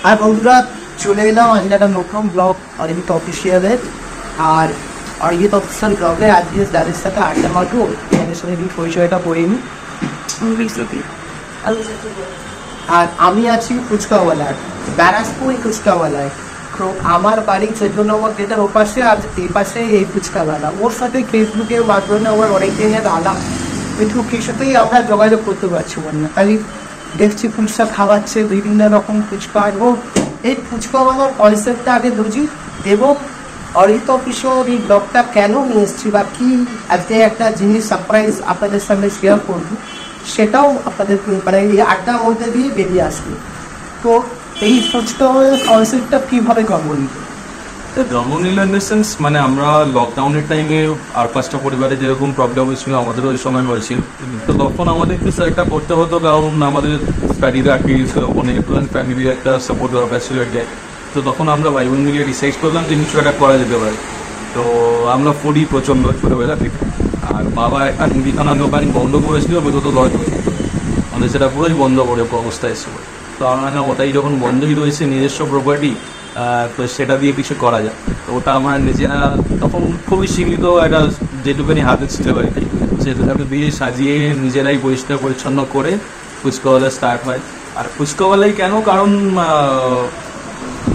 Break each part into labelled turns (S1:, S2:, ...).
S1: আর বন্ধুরা চলে এলাম আজকে একটা নতুন ব্লগ অরিজিৎ অফিসিয়ালের। আর অরিজিৎ অফিসিয়াল ব্লগে আজকে যাদের সাথে আড্ডা মারবো এদের সাথে পরিচয়টা পড়িনি। আর আমি আছি ফুচকাওয়ালার, ব্যারাকপুর ফুচকাওয়ালায়। তো আমার বাড়ি 14 নম্বর গেটের ওপাশে, আর এই পাশে এই ফুচকাওয়ালা। ওর সাথে ফেসবুকে মাধ্যমে আমার অনেক দিনের আলাপ, কিন্তু কিছুতেই আমরা যোগাযোগ করতে পারছি না। খালি দেখছি ফুচকা খাওয়াচ্ছে, বিভিন্ন রকম ফুচকা। এবং এই ফুচকাওয়ালার কনসেপ্টটা আগে বুঝি এবং অরিজিৎ অফিসিয়াল এই ব্লগটা কেন নিয়ে এসেছি বা কী আজকে একটা জিনিস সারপ্রাইজ আপনাদের সামনে শেয়ার করবো, সেটাও আপনাদের মানে এই আড্ডার মধ্যে দিয়ে বেরিয়ে আসবে। তো এই ফুচকাওয়ালার কনসেপ্টটা কীভাবে জন্ম নিল?
S2: জন্ম নিল ইন দ্য সেন্স, মানে আমরা লকডাউনের টাইমে আর 5টা পরিবারে যেরকম প্রবলেম হয়েছিল আমাদেরও ওই সময় হয়েছিল। তো তখন আমাদের কিছু একটা করতে হতো, কারণ আমাদের স্টাডিতে আটকে গিয়েছিল, অনেক ফ্যামিলির একটা সাপোর্ট দরকার ছিল। তো তখন আমরা ভাই বোন মিলিয়ে ডিসাইড করলাম যে কিছু একটা করা যেতে পারে। তো আমরা ফুডি প্রচণ্ড ছোটোবেলা থেকে। আর বাবা একটা মুদিখানা দোকান বন্ধ করেছিল বিগত 10 বছর, মানে সেটা পুরোই বন্ধ করে অবস্থায় ছিল। তো আমার ওটাই যখন বন্ধই রয়েছে নিজস্ব প্রপার্টি, তো সেটা দিয়ে কিছু করা যায়। তো ওটা আমার নিজেরা তখন খুবই সীমিত একটা যেটুকুনি হাতে ছিল আর কি, সেটাকে দিয়ে সাজিয়ে নিজেরাই পরিষ্কার পরিচ্ছন্ন করে ফুচকাওয়ালা স্টার্ট হয়। আর ফুচকাওয়ালাই কেন, কারণ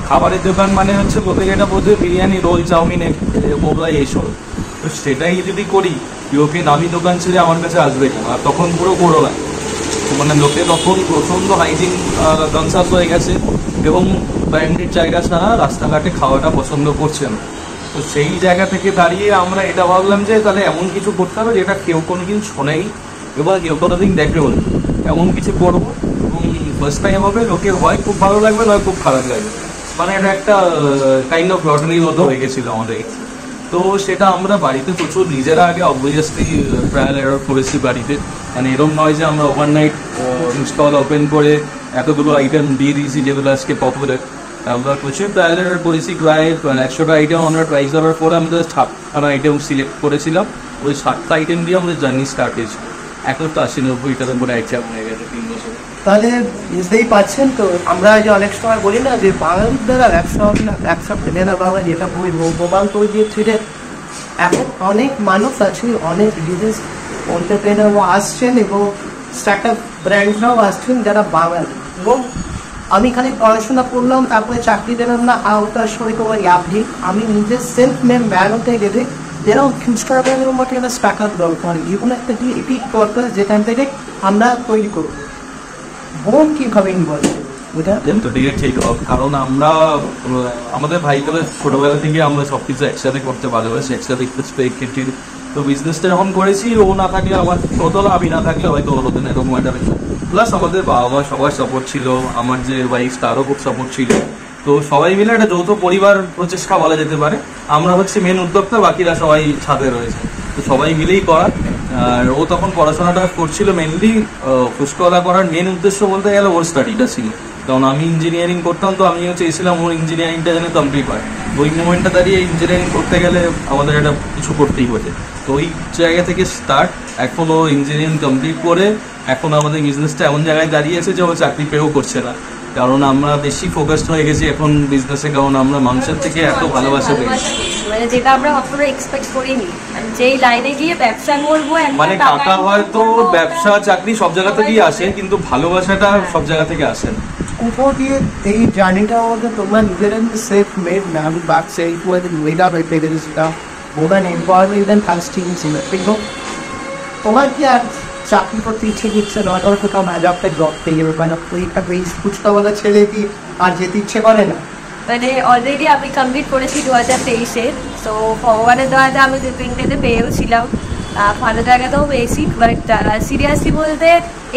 S2: খাবারের দোকান মানে হচ্ছে বলতে গেলে বলতে বিরিয়ানি, রোল, চাউমিন, মোগলাই এইসব। তো সেটাই যদি করি, ইউরোপিয়ান দামি দোকান ছেড়ে আমার কাছে আসবে না। আর তখন পুরো করোনা, মানে লোকে তখন প্রচণ্ড হাইজিন কনসাস হয়ে গেছে এবং ব্র্যান্ডেড জায়গা ছাড়া রাস্তাঘাটে খাওয়াটা পছন্দ করছে না। তো সেই জায়গা থেকে দাঁড়িয়ে আমরা এটা ভাবলাম যে তাহলে এমন কিছু করতে হবে যেটা কেউ কোনো দিন শোনেই এবার কেউ কোনো দিন দেখবে বলবে, এমন কিছু করবো এবং ফার্স্ট টাইম হবে, লোকের হয় খুব ভালো লাগবে নয় খুব খারাপ লাগবে। মানে এটা একটা কাইন্ড অফ লটারির মতো হয়ে গেছিলো আমাদের। তো সেটা আমরা বাড়িতে প্রচুর নিজেরা আগে অবভিয়াসলি ট্রায়াল এরর করেছি বাড়িতে। মানে এরকম নয় যে আমরা ওভারনাইট স্টল ওপেন করে এতগুলো আইটেম দিয়ে দিয়েছি যেগুলো আজকে পপুলার। আমরা প্রচুর ট্রায়াল এরর করেছি, প্রায় 100টা আইটেম আমরা ট্রাই করার পরে আমাদের 7টা আইটেম সিলেক্ট করেছিলাম। ওই 7টা আইটেম দিয়ে আমাদের জার্নি স্টার্ট হয়েছে। এখন তো 80-90টার উপরে আইটেম হয়ে গেছে 3 বছর।
S1: তাহলে বুঝতেই পারছেন তো, আমরা যে অনেক সময় বলি না যে বাঙালির দ্বারা ব্যবসা হবে না, ব্যবসা পেলে না বাঙালি, এটা খুবই প্রমাণ করে দিয়েছে। এখন অনেক মানুষ আছে, অনেক বিজনেস এন্টারপ্রেনারও আসছেন এবং স্টার্ট আপ ব্র্যান্ডরাও আসছেন যারা বাঙালি। এবং আমি এখানে পড়াশোনা করলাম, তারপরে চাকরি দিলাম না, আওতার সঙ্গে তোমার আপনি আমি নিজের সেলফ মেড ম্যান হতে গেলে যেরকম ফিউচারের মতো একটা স্টার্ট আপ দরকার, এগুলো একটা ডিপিট দরকার যেখান থেকে আমরা তৈরি করব। বোন কীভাবে ইনভলভ
S2: ঠিক, কারণ আমরা আমাদের ভাইগুলো ছোটবেলা থেকে আমরা সবকিছু একসাথে করতে ভালোবাসি, একসাথে একটু। তো বিজনেসটা যখন করেছি, ও না থাকলে আমার হতো না, আমি না থাকলে হয়তো হতো না, এরকম একটা বিষয়। প্লাস আমাদের বাবা মা সবার সাপোর্ট ছিল, আমার যে ওয়াইফ তারও খুব সাপোর্ট ছিল। তো সবাই মিলে একটা যৌথ পরিবার প্রচেষ্টা বলা যেতে পারে। আমরা হচ্ছে মেন উদ্যোক্তা, বাকিরা সবাই ছাদে রয়েছে। তো সবাই মিলেই করা। আর ও তখন পড়াশোনাটা করছিল মেনলি ফুচকাওয়ালা করার মেন উদ্দেশ্য বলতে গেলে ওর স্টাডিটা ছিল, কারণ আমি ইঞ্জিনিয়ারিং করতাম। তো আমিও চেয়েছিলাম ওর ইঞ্জিনিয়ারিংটা যেন কমপ্লিট হয়। ওই মোমেন্টটা দাঁড়িয়ে ইঞ্জিনিয়ারিং করতে গেলে আমাদের একটা কিছু করতেই হচ্ছে। তো ওই জায়গা থেকে স্টার্ট। এখন ও ইঞ্জিনিয়ারিং কমপ্লিট করে এখন আমাদের বিজনেসটা এমন জায়গায় দাঁড়িয়েছে যে ও চাকরি পেয়েও করছে না, কারণ আমরা বেশি ফোকাসড হয়ে গেছি এখন বিজনেসে। কারণ আমরা মানুষের থেকে এত ভালোবাসা পেয়েছি,
S3: মানে যেটা আমরা কখনো এক্সপেক্ট করিনি, যেই লাইনে গিয়ে ব্যবসা করবো।
S2: মানে টাকা হয়তো ব্যবসা চাকরি সব জায়গা থেকেই আসে, কিন্তু ভালোবাসাটা সব জায়গা থেকে আসে না।
S1: কোথাও দিয়ে এই জার্নিটার মধ্যে তোমরা নিজেরা সেফ মেড ম্যাম বাক সেই ওয়েদা বাই পেগেরিসটা ওমেন এম্পাওয়ারমেন্ট ফাস্টিং ছিল। কিন্তু তোমার কি আর চাকরি করতে ইচ্ছে করছে নয়, তোর কোথাও জবটা জব পেয়ে যাবে, মানে ওইটা বেশ ফুচকাওয়ালা ছেলে কি আর যেতে ইচ্ছে করে না?
S3: মানে অলরেডি আমি কমপ্লিট করেছি 2023-এ। সো ভগবানের দয়াতে আমি 2-3টেতে পেয়েও ছিলাম, ভালো জায়গাতেও পেয়েছি। বাট সিরিয়াসলি বলতে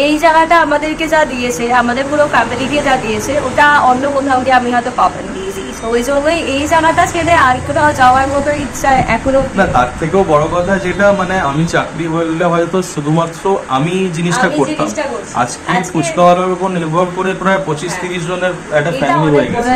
S3: এই জায়গাটা আমাদেরকে যা দিয়েছে, আমাদের পুরো ফ্যামিলিকে যা দিয়েছে, ওটা অন্য কোথাও গিয়ে আমি হয়তো পাবেন দিয়েছি। ওই জন্যই এই জায়গাটা ছেড়ে আর কোথাও যাওয়ার মতো ইচ্ছা এখনো
S2: না। তার থেকেও বড় কথা যেটা, মানে আমি চাকরি বললে হয়তো শুধুমাত্র আমি জিনিসটা করতাম, আজকে ফুচকাওয়ালার উপর নির্ভর করে প্রায় 25-30 জনের একটা ফ্যামিলি হয়ে গেছে।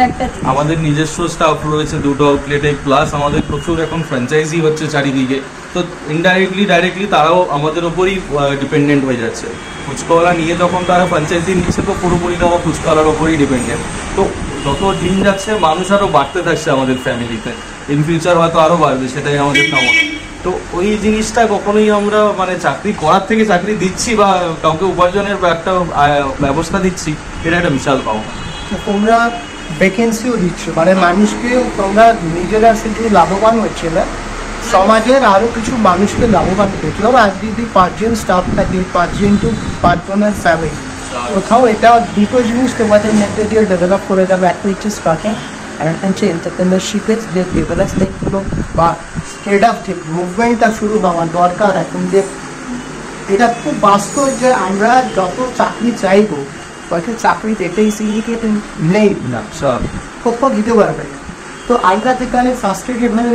S2: আমাদের নিজস্ব স্টাফ রয়েছে 2টো আউটলেটে, প্লাস আমাদের প্রচুর এখন ফ্র্যাঞ্চাইজি হচ্ছে চারিদিকে। তো ইনডাইরেক্টলি ডাইরেক্টলি তারাও আমাদের ওপরই ডিপেন্ডেন্ট হয়ে যাচ্ছে। ফুচকাওয়ালা নিয়ে যখন তারা ফ্র্যাঞ্চাইজি নিচ্ছে, তো পুরোপুরি তারা ফুচকাওয়ালার ওপরই ডিপেন্ডেন্ট। তো যত দিন যাচ্ছে মানুষ আরো বাড়তে থাকছে আমাদের ফ্যামিলিতে, ইন ফিউচার হয়তো আরো বাড়বে, সেটাই আমাদের কামনা। তো ওই জিনিসটা কখনোই আমরা মানে চাকরি করার থেকে চাকরি দিচ্ছি বা কাউকে উপার্জনের একটা ব্যবস্থা দিচ্ছি, এটা একটা বিশাল পাওনা।
S1: তোমরা ভ্যাকেন্সিও দিচ্ছ, মানে মানুষকে তোমরা নিজেরা শুধু লাভবান হচ্ছে না, সমাজের আরো কিছু মানুষকে লাভবান করছে। ধরো আজ যদি 5 জন স্টাফ থাকে, 5 জন টু 5 জনের ফ্যামিলি, কোথাও এটা দুটো জিনিস তোমাদের মধ্যে দিয়ে ডেভেলপ করে যাবে। একটা হচ্ছে স্টার্টিং, আর একটা হচ্ছে এন্টারপ্রেনারশিপের যে ডেভেলপমেন্টগুলো বা ক্রিয়েটিভ মুভমেন্টটা শুরু হওয়া দরকার এখন। যে এটা খুব বাস্তব যে আমরা যত চাকরি চাইবো, হয়তো চাকরি এটাই সিন্ডিকেট নেই
S2: না সব
S1: কোথাও দিতে পারবে। তো আমরা যেখানে ফার্স্ট্রেটেড মানে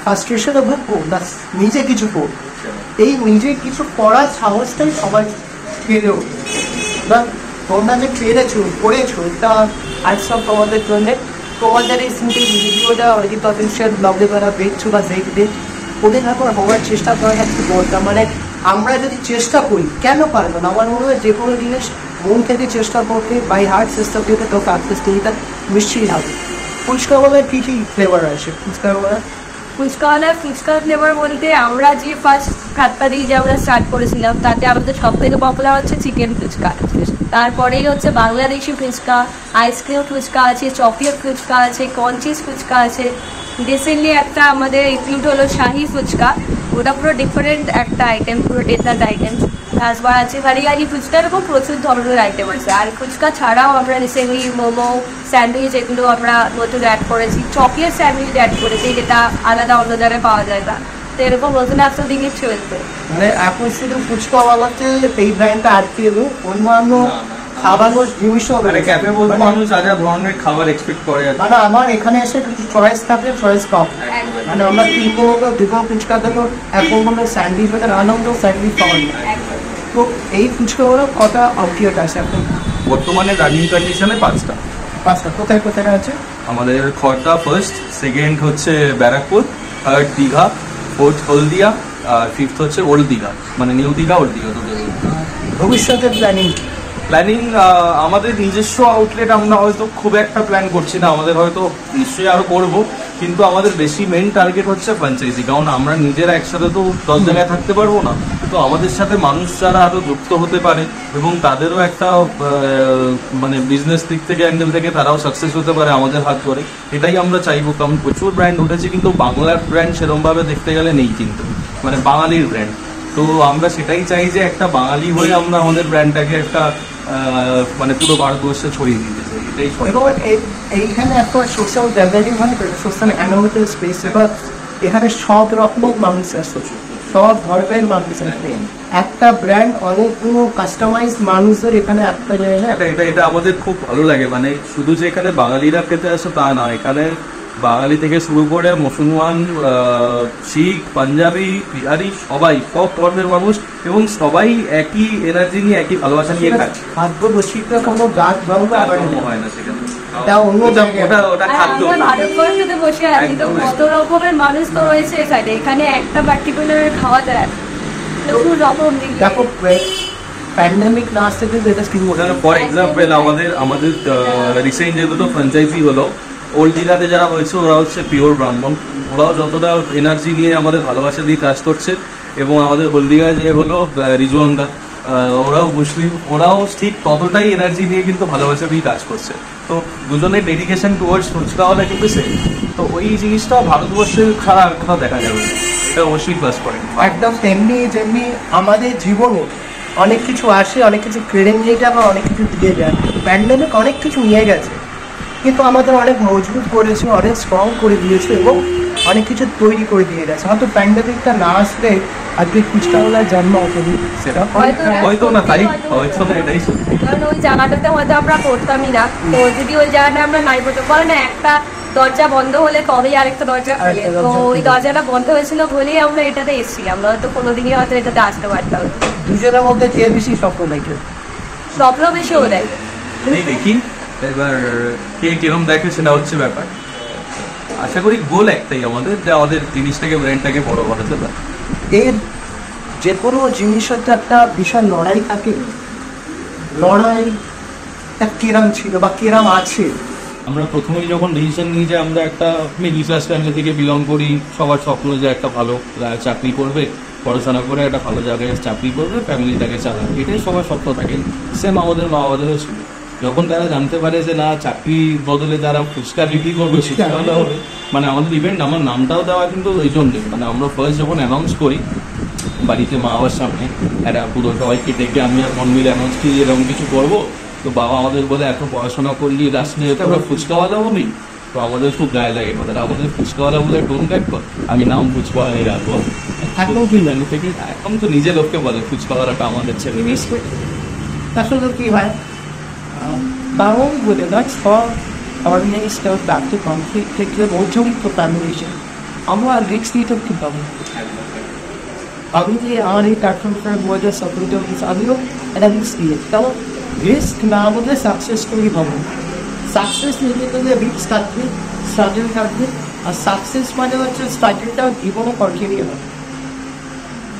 S1: ফার্স্ট্রেশনে ভুগবো না, নিজে কিছু করবো, এই নিজে কিছু করার সাহসটাই সবাই পেরে ওঠে। বা তোমরা যে পেরেছো করেছো, তা আজ সব তোমাদের জন্যে। তোমাদের এই সিম্পল ভিডিওটা হয়তো পটেনশিয়াল ব্লগে যারা দেখছো বা দেখবে, ওদের এখন হওয়ার চেষ্টা করা একটু দরকার। মানে আমরা যদি চেষ্টা করি, কেন পারবো না? আমার মনে হয় যে কোনো জিনিস মন থেকে চেষ্টা করতে, বাই হার্ট চেষ্টা করতে, তো কাজটা নিশ্চয়ই হবে। ফুচকাওয়ালার কী কী ফ্লেভার আছে ফুচকাওয়ালার?
S3: ফুচকাওয়ালা ফুচকার ফ্লেভার বলতে আমরা যে ফার্স্ট খাতটা দিয়ে যে আমরা স্টার্ট করেছিলাম, তাতে আমাদের সব থেকে পপুলার হচ্ছে চিকেন ফুচকা। তারপরেই হচ্ছে বাংলাদেশি ফুচকা, আইসক্রিম ফুচকা আছে, চকলেট ফুচকা আছে, কনচিজ ফুচকা আছে। রিসেন্টলি একটা আমাদের ইনক্লুড হলো শাহি ফুচকা, ওটা পুরো ডিফারেন্ট একটা আইটেম, পুরো ডেজার্ট আইটেম। তারপর আছে ভারিয়ালি ফুচকা, এরকম প্রচুর ধরনের আইটেম আছে। আর ফুচকা ছাড়াও আমরা রিসেন্টলি মোমো, স্যান্ডউইচ এগুলো আমরা নতুন অ্যাড করেছি, চকলেট স্যান্ডউইচ অ্যাড করেছি, যেটা আলাদা অন্য জায়গায় পাওয়া যায় না। তো এরকম নতুন একটা দিকে চলবে।
S1: মানে এখন শুধু ফুচকাওয়ালাতে এই ব্র্যান্ডটা আটকে এলো, অন্যান্য খাবারের জিনিসও
S2: মানে ক্যাফে বলতে মানুষ যা যা ধরনের খাবার এক্সপেক্ট করে আর কি।
S1: মানে আমার এখানে এসে কিছু চয়েস থাকলে চয়েস কম। মানে আমরা কিনবো দুটো ফুচকা দেবো, এখন মনে হয় স্যান্ডউইচ হতে আনন্দ স্যান্ডউইচ পাওয়া যায়। তো এই ফুচকাগুলো কটা আউটলেট আছে এখন?
S2: বর্তমানে রানিং কন্ডিশনে 5টা।
S1: 5টা কোথায় কোথায় আছে?
S2: আমাদের খড়দা ফার্স্ট, সেকেন্ড হচ্ছে ব্যারাকপুর, থার্ড দীঘা, ফোর্থ হলদিয়া, আর ফিফথ হচ্ছে ওল্ড দীঘা, মানে নিউ দীঘা ওল্ড দীঘা দুটো।
S1: ভবিষ্যতের
S2: প্ল্যানিং আমাদের নিজস্ব আউটলেট আমরা হয়তো খুব একটা প্ল্যান করছি না, আমাদের হয়তো নিশ্চয়ই আরও করবো, কিন্তু আমাদের বেশি মেইন টার্গেট হচ্ছে ফ্র্যাঞ্চাইজি। কারণ আমরা নিজেরা একসাথে তো 10 জায়গায় থাকতে পারবো না, তো আমাদের সাথে মানুষ যারা আরও যুক্ত হতে পারে এবং তাদেরও একটা মানে বিজনেস দিক থেকে অ্যাঙ্গেল থেকে তারাও সাকসেস হতে পারে আমাদের হাত ধরে, এটাই আমরা চাইবো। কারণ প্রচুর ব্র্যান্ড উঠেছে, কিন্তু বাংলার ব্র্যান্ড সেরমভাবে দেখতে গেলে নেই, কিন্তু মানে বাঙালির ব্র্যান্ড। তো আমরা সেটাই চাই যে একটা বাঙালি হয়ে আমরা আমাদের ব্র্যান্ডটাকে একটা মানে পুরো ভারতবর্ষে ছড়িয়ে দিতে চাই, এটাই।
S1: এবং এইখানে একটা সোশ্যাল গ্যাদারিং হয়, সোশ্যাল অ্যানোমেটাল স্পেস, এবার এখানে সব রকমের মানুষ আছে, সব ধর্মের মানুষ আছে। একটা ব্র্যান্ড অনেকগুলো কাস্টমাইজ মানুষের এখানে একটা জায়গায়,
S2: এটা আমাদের খুব ভালো লাগে। মানে শুধু যে এখানে বাঙালিরা খেতে আসে তা না, এখানে বাঙালি থেকে শুরু করে মুসলমান, শিখ, পাঞ্জাবি, বিহারি, সবাই সব ধর্মের মানুষ, এবং সবাই একই এনার্জি নিয়ে একই ভালোবাসা নিয়ে খায়।
S1: ভাগ্য বসিটা কোনো গাছ ভাঙবে
S2: হয় না সেখানে,
S1: তা অন্য
S2: ওটা খাদ্য।
S3: ভারতবর্ষতে বসে আছি তো কত রকমের মানুষ তো রয়েছে এখানে, এখানে একটা পার্টিকুলার খাওয়া যায় প্রচুর রকম।
S1: দেখো প্যান্ডেমিক না আসতে কিন্তু এটা শুরু হলো।
S2: ফর এক্সাম্পল আমাদের রিসেন্ট যে দুটো ফ্র্যাঞ্চাইজি হলো, ওল্ড দীঘাতে যারা হয়েছে ওরা হচ্ছে পিওর ব্রাহ্মণ, ওরাও যতটা এনার্জি নিয়ে আমাদের ভালোবাসা দিয়ে কাজ করছে, এবং আমাদের হলদিঘায় যে হলো রিজওয়ানদা, ওরাও মুসলিম, ওরাও ঠিক ততটাই এনার্জি নিয়ে কিন্তু ভালোবাসা দিয়ে কাজ করছে। তো দুজনের ডেডিকেশন টুয়ার্ডস ফুচকাওয়ালা কিন্তু সেম। তো ওই জিনিসটা ভারতবর্ষের ছাড়া আর কোথাও দেখা যাবে না, এটা অবশ্যই প্লাস পয়েন্ট।
S1: একদম তেমনি যেমনি আমাদের জীবনে অনেক কিছু আসে, অনেক কিছু কেড়ে নিয়ে যায় বা অনেক কিছু দিয়ে যায়। প্যান্ডেমিক অনেক কিছু নিয়ে গেছে, কিন্তু আমাদের অনেক মজবুত করেছে, অনেক স্ট্রং করে দিয়েছে এবং অনেক কিছু তৈরি করে দিয়ে গেছে। হয়তো প্যান্ডেমিকটা না আসলে আজকে ফুচকাওয়ালার জন্ম হয়নি, সেটা
S2: হয়তো না, তাই হয়তো না, এটাই সত্যি।
S3: কারণ ওই জায়গাটাতে হয়তো আমরা করতামই না। তো যদি ওই জায়গাটা আমরা নাই করতে পারি না, একটা দরজা বন্ধ হলে তবেই আরেকটা দরজা খুলে, তো ওই দরজাটা বন্ধ হয়েছিল বলেই আমরা এটাতে এসেছিলাম, আমরা হয়তো কোনোদিনই হয়তো এটাতে আসতে পারতাম।
S1: দুজনের মধ্যে যে বেশি স্বপ্ন দেখে
S3: স্বপ্ন বেশি ও দেয়।
S2: দেখি এবার কে কিরম দেখে সেটা হচ্ছে ব্যাপার। আশা করি গোল একটাই আমাদের, যে আমাদের জিনিসটাকে ব্র্যান্ডটাকে বড় বানাতে পারে।
S1: এর যে কোনো জিনিসের তো একটা বিশাল লড়াই থাকে, লড়াইটা কিরম ছিল বা কিরম আছে
S2: আমরা প্রথমেই যখন ডিসিশন নিই যে আমরা একটা মিডল ক্লাস ফ্যামিলি থেকে বিলং করি, সবার স্বপ্ন যে একটা ভালো চাকরি করবে, পড়াশোনা করে একটা ভালো জায়গায় চাকরি করবে, ফ্যামিলিটাকে চালাবে, এটাই সবার স্বপ্ন থাকে। সেম আমাদের মা বাবাদেরও ছিল। যখন তারা জানতে পারে যে না চাকরির বদলে তারা ফুচকা বিক্রি করবে, ফুচকাওয়ালা হবে, মানে আমাদের ইভেন্ট আমার নামটাও দেওয়া কিন্তু ওই জন্যে, মানে আমরা ফার্স্ট যখন অ্যানাউন্স করি বাড়িতে মা বাবার সামনে, একটা পুরো সবাইকে ডেকে আমি আর মন মিলে অ্যানাউন্স করি এরকম কিছু করবো, তো বাবা আমাদের বলে এত পড়াশোনা করলি লাস্টে তোমরা ফুচকাওয়ালা বলি, তো আমাদের খুব গায়ে লাগে কথাটা, আমাদের ফুচকাওয়ালা বলে টোন ব্যাক কর, আমি নাম ফুচকাওয়ালাই রাখবো। এখন কি জানি থেকে এখন তো নিজে লোককে বলে ফুচকাওয়ালাটা আমাদের ছেলে।
S1: আসলে কি হয়, বারণ বলে নয় সব আমার জিনিসটা ব্যাক টু কনফ্লিক্ট থেকে মধ্যমিত ফ্যামিলিশন আমরা রিক্স নিতে কি পাবো। আমি যে আমার এই প্ল্যাটফর্মটার মধ্যে সাপোর্ট করছি, আমিও একটা রিক্স দিয়ে, কারণ রিস্ক না বললে সাকসেসফুলি পাবো। সাকসেস নিতে গেলে রিক্স থাকবে, স্ট্রাগল থাকবে, আর সাকসেস মানে হচ্ছে স্ট্রাগলটা জীবনে কন্টিনিউ হবে।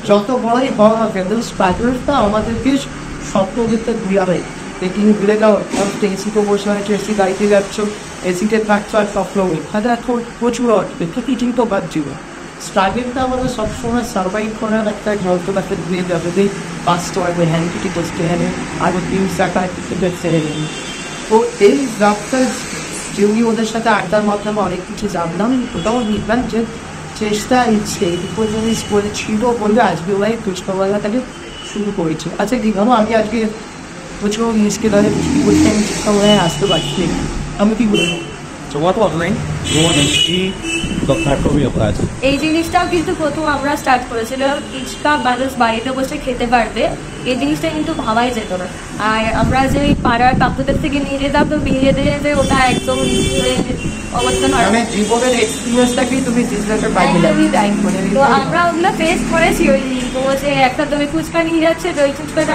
S1: যত বড়ই হওয়া না কেন স্ট্রাগলটা আমাদেরকে স্বপ্ন দেখতে ঘুরাবে। দেখি ভুলে যাও এসিতে বসে হয়েছে, এসি গাড়িতে যাচ্ছ, এসিতে থাকছো আর স্বপ্ন তাহলে এখন প্রচুর আসবে, তো কিছুই তো বাদছিল। স্ট্রাগলটা আমাদের সবসময় সার্ভাইভ করার একটা যন্ত্রটাকে দিয়ে যাবে যে বাঁচতে পারবে, হ্যাঁ কিছু বসতে হ্যাঁ আরও দিন টাকায় ছেড়ে দিন। তো এই রাস্তার যেমনি ওদের সাথে আড্ডার মাধ্যমে অনেক কিছু জানলাম, ওটাও দেখলাম যে চেষ্টা ইচ্ছে এইটুকু জিনিস করেছিল বলে আজকে ওরাই ফুচকাওয়ালাটাকে শুরু করেছে। আচ্ছা কি জানো, আমি আজকে প্রচুর জিনিসকে ধরে বৃষ্টি করতে আমি ফুচকাওয়ালায় আসতে পারছি, আমি কি বলবো
S3: এই জিনিসটাও কিন্তু প্রথম আমরা স্টার্ট করেছিলাম, ফুচকা মানুষ বাড়িতে বসে খেতে পারবে, এই জিনিসটা কিন্তু ভাবাই যেত না। আর আমরা যে ওই পাড়ার কাকুদের থেকে নিয়ে যেতাম, তো নিয়ে যেতে যেতে ওটা একদম অবস্থান হয়।
S1: মানে জীবনের এক্সপিরিয়েন্সটাকেই তুমি বিজনেসের বাইরে টাইম করে
S3: তো আমরা ওগুলো ফেস করেছি, ওই যে একটা দই ফুচকা নিয়ে যাচ্ছে, দই ফুচকাটা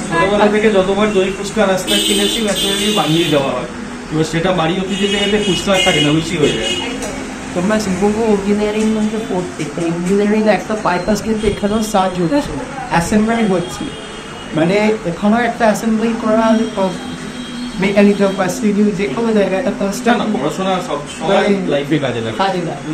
S2: ছোটবেলা থেকে যতবার দই ফুচকা রাস্তায় কিনেছি ব্যবসায়ী বানিয়ে দেওয়া হয়, এবার সেটা বাড়ি অতি যেতে গেলে ফুচকা থাকে না, বেশি হয়ে যায়।
S1: তোমরা শিল্পকু ইঞ্জিনিয়ারিং মধ্যে পড়তে, ইঞ্জিনিয়ারিং একটা পারপাস কিন্তু এখানেও সাহায্য হচ্ছে, অ্যাসেম্বলি হচ্ছে, মানে এখানেও একটা অ্যাসেম্বলি করা মেকানিক্যাল বা সিভিল যে কোনো জায়গায় একটা কনস্ট্যান্ট
S2: পড়াশোনা সব সবাই লাইফে কাজে লাগে,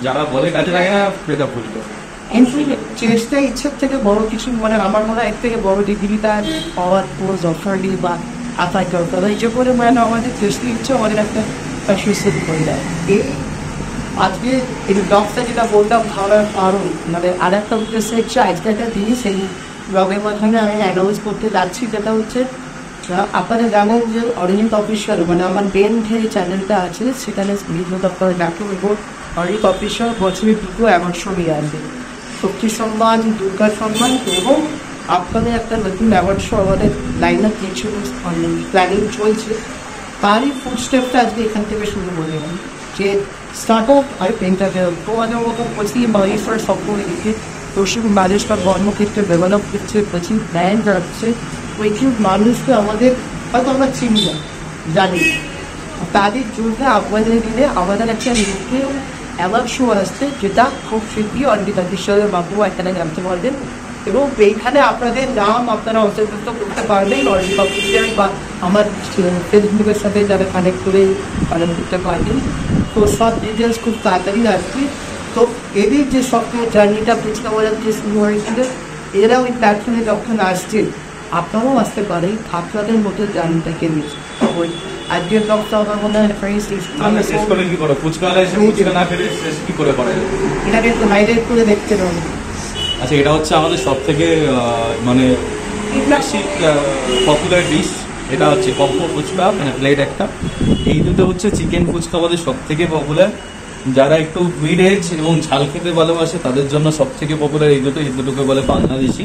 S2: যারা বলে কাজে লাগে না সেটা ভুল করে।
S1: কিন্তু চেষ্টা ইচ্ছের থেকে বড় কিছু, মানে আমার মনে হয় এর থেকে বড় ডিগ্রিটা পাওয়ার পুরো দরকারি বা আশায় দরকার এই যে করে, মানে আমাদের চেষ্টা ইচ্ছে আমাদের একটা সুস্থ করে দেয়। এই আজকে এই ডক্টর যেটা বললাম ভাবার কারণ, মানে আর একটা উদ্দেশ্য হচ্ছে আজকে একটা জিনিস এই ব্লগের মাধ্যমে আমি অ্যানাউন্স করতে যাচ্ছি, যেটা হচ্ছে আপনারা জানেন যে অরিজিৎ অফিসিয়াল, মানে আমার বেন যে চ্যানেলটা আছে সেখানে বিভিন্ন দপ্তরের ডাক্তার এবং অরিজিৎ অফিসিয়াল বছরে দুটো অ্যাওয়ার্ড শো নিয়ে আসবে, শক্তি সম্মান, দুর্গা সম্মান, এবং আপনাদের একটা নতুন অ্যাওয়ার্ড শো আমাদের লাইন আপ কিছু প্ল্যানিং চলছে। তারই ফুড স্টেপটা আজকে এখান থেকে শুরু করে যে স্টার্ট আপ আর পেন্টাগেল তোমাদের মতো প্রচুর মানুষের স্বপ্ন রেখে প্রচুর মানুষ বা কর্মক্ষেত্রে ডেভেলপ করছে, প্রচুর প্ল্যান রাখছে, প্রচুর মানুষকে আমাদের হয়তো আমরা চিনি না, জানি, তাদের জন্য আপনাদের দিনে আমাদের একটা নতুন অ্যাওয়ার্ড শো আসছে, যেটা খুব শীঘ্রই অরিজিৎ অফিসিয়ালের মাধ্যমে এখানে জানতে পারবেন, এবং এইখানে আপনাদের নাম আপনারা অন্তর্ভুক্ত করতে পারবেন অরিজিৎ অফিসিয়াল বা আমার ফেসবুকের সাথে যারা কানেক্ট করে কানেক্ট করতে পারবেন। তো সব ডিটেলস খুব তাড়াতাড়ি আসবে। তো এদের যে সফটওয়্যার জার্নিটা ফুচকাওয়ালার যে শুরু হয়েছিল, এরা ওই প্ল্যাটফর্মে যখন আসছে আপনারাও আসতে পারেন, আপনাদের মতো জার্নিটাকে নিয়ে। ওই আজকের ডক্টর আমার মনে হয় এটাকে একটু হাইলাইট করে দেখতে হবে।
S2: আচ্ছা, এটা হচ্ছে আমাদের সব থেকে মানে পপুলার ডিশ, এটা হচ্ছে কম্পো ফুচকা, মানে প্লেট একটা। এই দুটো হচ্ছে চিকেন ফুচকা আমাদের সব থেকে পপুলার। যারা একটু মিড এজ এবং ঝাল খেতে ভালোবাসে তাদের জন্য সব থেকে পপুলার এই দুটোকে বলে বাংলাদেশি।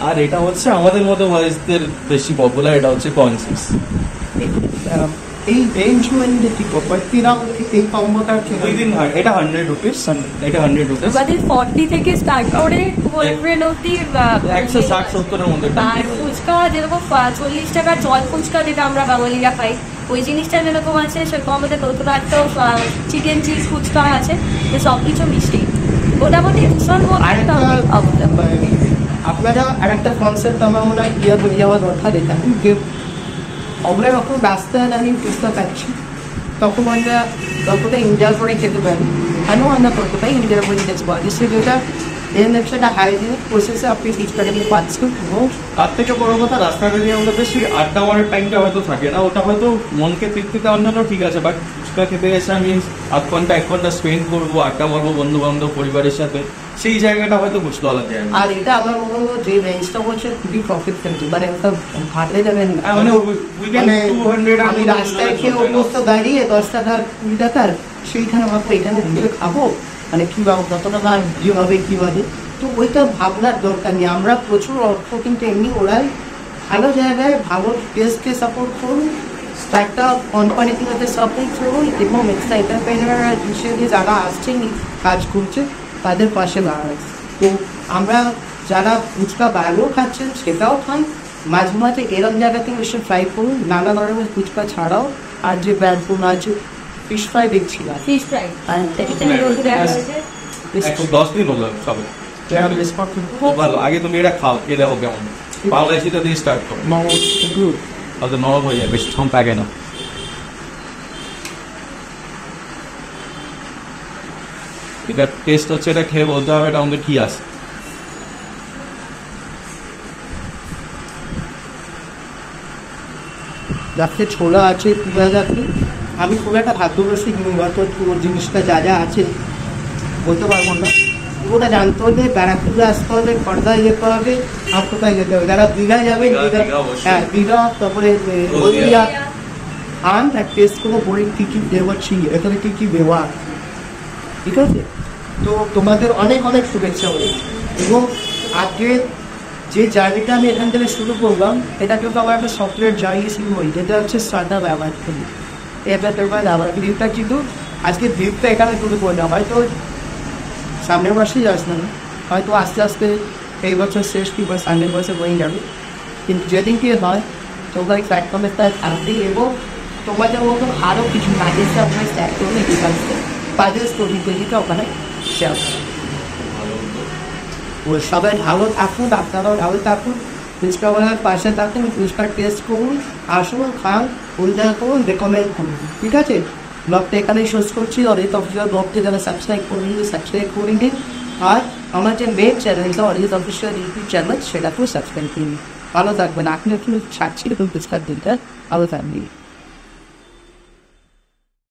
S2: আর এটা হচ্ছে আমাদের মতো বয়সদের বেশি পপুলার, এটা হচ্ছে কনসিস।
S1: এই রেঞ্জ মানে কি প্রপার্টিরা এই কম্বোটা
S2: এটা 100 রুপিস, এটা 100 রুপিস,
S3: আমাদের 40 থেকে স্টার্ট করে 100 অবধি
S2: 160-70 এর মধ্যে।
S3: আর ফুচকা যেরকম 40 টাকা জল ফুচকা যেটা আমরা বাঙালিরা খাই, ওই জিনিসটা যেরকম আছে সেরকম আমাদের নতুন একটা চিকেন চিজ ফুচকা আছে, সব কিছু মিষ্টি মোটামুটি ভীষণ
S1: আপনারা আর একটা কনসেপ্ট আমার মনে হয় ক্লিয়ার হয়ে যাওয়া দরকার। এটা আমরা যখন ব্যস্ত আমি বুঝতে পারছি তখন আমরা ততটা এনজয় করে খেতে পারি। কেন আমরা ততটা এনজয় করে খেতে পারি সেটা এর ব্যবসাটা হাইজিনিক প্রসেসে আপনি ফিচকারি পাচ্ছেন এবং
S2: তার থেকে বড় কথা রাস্তাঘাটে দিয়ে আমাদের বেশি আড্ডা মারার টাইমটা হয়তো থাকে না, ওটা হয়তো মনকে তৃপ্তি দেওয়ার জন্য ঠিক আছে, বাট ফুচকা খেতে এসে আমি 1 ঘন্টা স্পেন্ড করবো, আড্ডা মারবো বন্ধু বান্ধব পরিবারের সাথে, সেই জায়গাটা হয়তো বলা যায় না।
S1: আর এটা আমার মনে হলো যে রেঞ্জটা হচ্ছে খুবই প্রফিট সেন্টার, মানে একটা ঘাটে যাবেন
S2: মানে
S1: মানে আমি রাস্তায় খেয়ে অভ্যস্ত দাঁড়িয়ে 10 টাকা 20 টাকার সেইখানে ভাববো এখানে ঘুরে খাবো, মানে কীভাবে কতটা দাম কীভাবে কীভাবে, তো ওইটা ভাবনার দরকার নেই। আমরা প্রচুর অর্থ কিন্তু এমনি ওরাই ভালো জায়গায় ভালো টেস্টকে সাপোর্ট করুন, একটা কোম্পানিকে সাপোর্ট করুন এবং এক্সট্রা এন্টারপ্রেনার হিসেবে যারা আসছেন কাজ করছে তাদের পাশে দাঁড়ায়। তো আমরা যারা ফুচকা বাইরেও খাচ্ছেন সেটাও খান, মাঝে মাঝে এরকম জায়গা থেকে এসে ট্রাই করুন নানা ধরনের ফুচকা ছাড়াও। আর যে ব্যান্ডগুলো আছে ফিশ ফ্রাই দেখছিলাম,
S3: ফিশ ফ্রাই আর হয়েছে
S2: 10 দিন হলো সবে। খুব ভালো, আগে তুমি এটা খাও, এ দেখো কেমন বাংলাদেশিটা দিয়ে স্টার্ট করো, হয়তো নরম হয়ে যায়, বেশি ছম পাকে না। এটা টেস্ট হচ্ছে, এটা খেয়ে বলতে হবে এটা আমাদের কি আছে।
S1: যাতে ছোলা আছে পেঁয়াজ আছে, আমি খুব একটা খাদ্যরসিক নই, হয়তো পুরো জিনিসটা যা যা আছে বলতে পারবো না, পুরোটা জানতে হলে ব্যারাকপুরে আসতে হবে, খড়দায় যেতে হবে, আর কোথায় যেতে হবে, যারা দীঘায় যাবে হ্যাঁ দীঘা, তারপরে হলদিয়া আন এক টেস্ট করবো বলে কী কী দেওয়া ছিল এখানে কী কী দেওয়া, ঠিক আছে? তো তোমাদের অনেক অনেক শুভেচ্ছা বলি। এবং আজকে যে জার্নিটা আমি এখান থেকে শুরু করলাম এটা কিন্তু আমার একটা সফটওয়্যার জার্নি শুরু হই, যেটা হচ্ছে স্টার্ট আপ ব্যবহার করি। এবার আমার ভিউটা কিন্তু আজকে ভিউটা এখানে শুরু করলাম, হয়তো সামনের মাসেই আসবে না, হয়তো আস্তে আস্তে এই বছর শেষ কিংবা সামনের বছর হয়ে যাবে, কিন্তু যেদিন কি হয় তোমরা এই প্ল্যাটফর্মে তার থাকবে এবং তোমাদের মতন আরও কিছু কাজের সাথে স্ট্যাক করবে, কাজের স্টোরিটা ওখানে শেয়ার সবাই ভালো থাকুন, আপনারাও ভালো থাকুন, ফুচকাওয়ালার পাশে থাকুন, ফুচকা টেস্ট করুন, আসুন খান, উল্লেখ করুন, রেকমেন্ড করুন, ঠিক আছে? ব্লগটা এখানেই শেষ করছি। অরিজিৎ অফিসিয়াল ব্লগটি যারা সাবস্ক্রাইব করে দিন, আর আমার যে মেন চ্যানেলটা অরিজিৎ অফিসিয়াল ইউটিউব চ্যানেল সেটাকেও সাবস্ক্রাইব করুন। ভালো থাকবেন, আপনি একটু ছাড়ছি ফুচকার দিনটা ভালো থাকবেন।